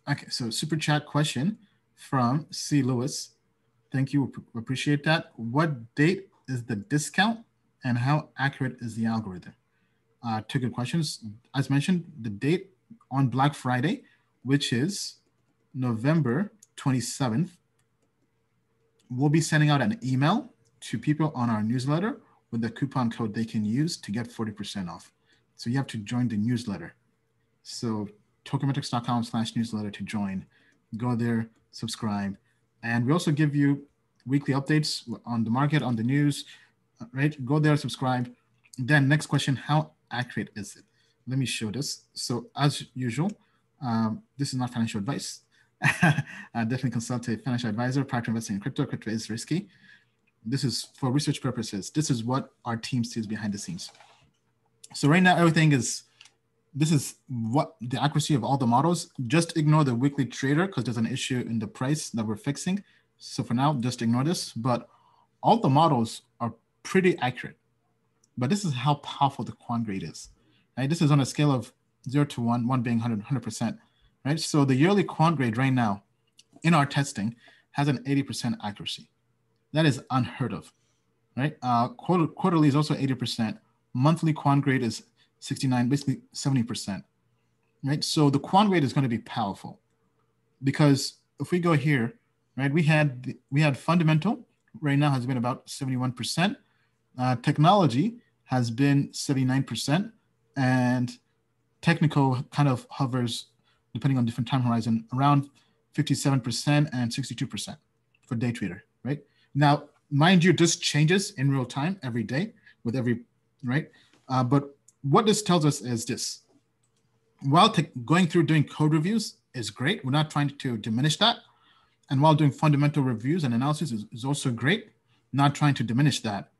Okay, so super chat question from C. Lewis. Thank you. Appreciate that. What date is the discount and how accurate is the algorithm? Two good questions. As mentioned, the date on Black Friday, which is November 27th, we'll be sending out an email to people on our newsletter with the coupon code they can use to get 40% off. So you have to join the newsletter. So tokenmetrics.com/newsletter to join. Go there, subscribe. And we also give you weekly updates on the market, on the news, right? Go there, subscribe. Then next question, how accurate is it? Let me show this. So as usual, this is not financial advice. Definitely consult a financial advisor prior to investing in crypto. Crypto is risky. This is for research purposes. This is what our team sees behind the scenes. So right now, this is what the accuracy of all the models. Just ignore the weekly trader because there's an issue in the price that we're fixing. So for now, just ignore this. But all the models are pretty accurate. But this is how powerful the quant grade is. Right? This is on a scale of 0 to 1, 1 being 100%. Right? So the yearly quant grade right now in our testing has an 80% accuracy. That is unheard of. Right? Quarterly is also 80%. Monthly quant grade is 69, basically 70%. Right? So the quant grade is going to be powerful because if we go here, right, we had fundamental right now has been about 71%. Technology has been 79%, and technical kind of hovers, depending on different time horizon, around 57% and 62% for day trader, right? Now, mind you, this changes in real time every day with every, right? But what this tells us is this. While going through doing code reviews is great, we're not trying to diminish that. And while doing fundamental reviews and analysis is also great, not trying to diminish that.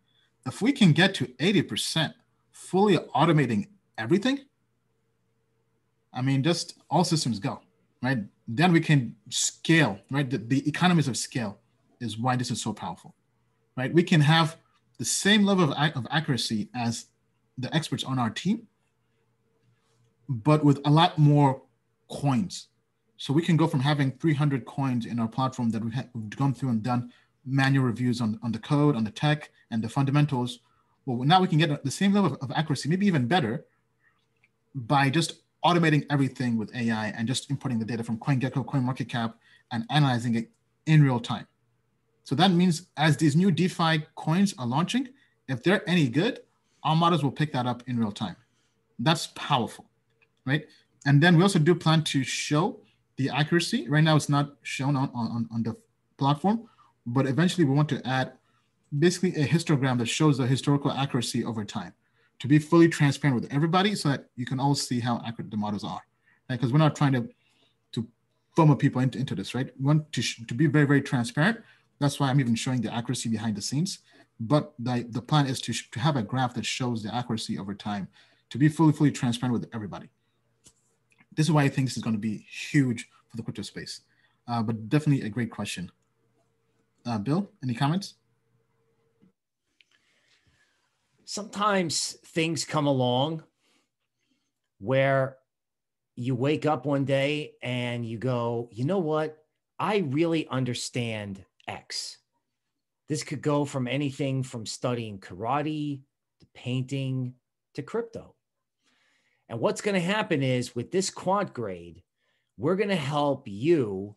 If we can get to 80% fully automating everything, I mean, just all systems go, right? Then we can scale, right? The economies of scale is why this is so powerful, right? We can have the same level of accuracy as the experts on our team, but with a lot more coins. So we can go from having 300 coins in our platform that we've gone through and done manual reviews on the code, on the tech, and the fundamentals. Well, now we can get the same level of accuracy, maybe even better, by just automating everything with AI and just importing the data from CoinGecko, CoinMarketCap, and analyzing it in real time. So that means as these new DeFi coins are launching, if they're any good, our models will pick that up in real time. That's powerful, right? And then we also do plan to show the accuracy. Right now, it's not shown on the platform, but eventually we want to add basically a histogram that shows the historical accuracy over time to be fully transparent with everybody so that you can all see how accurate the models are. Right? Because we're not trying to FOMO people into this, right? We want to be very, very transparent. That's why I'm even showing the accuracy behind the scenes. But the plan is to have a graph that shows the accuracy over time to be fully transparent with everybody. This is why I think this is going to be huge for the crypto space. But definitely a great question. Bill, any comments? Sometimes things come along where you wake up one day and you go, you know what? I really understand X. This could go from anything from studying karate to painting to crypto. And what's going to happen is with this quant grade, we're going to help you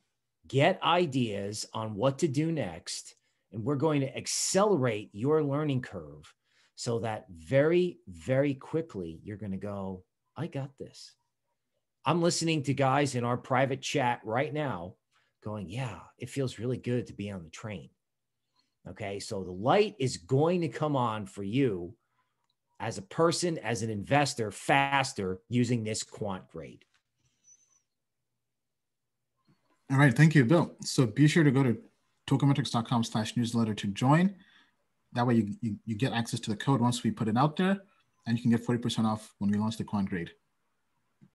get ideas on what to do next. And we're going to accelerate your learning curve so that very, very quickly, you're going to go, I got this. I'm listening to guys in our private chat right now going, yeah, it feels really good to be on the train. Okay, so the light is going to come on for you as a person, as an investor, faster using this quant grade. All right, thank you, Bill. So be sure to go to tokenmetrics.com/newsletter to join. That way you get access to the code once we put it out there, and you can get 40% off when we launch the quant grade.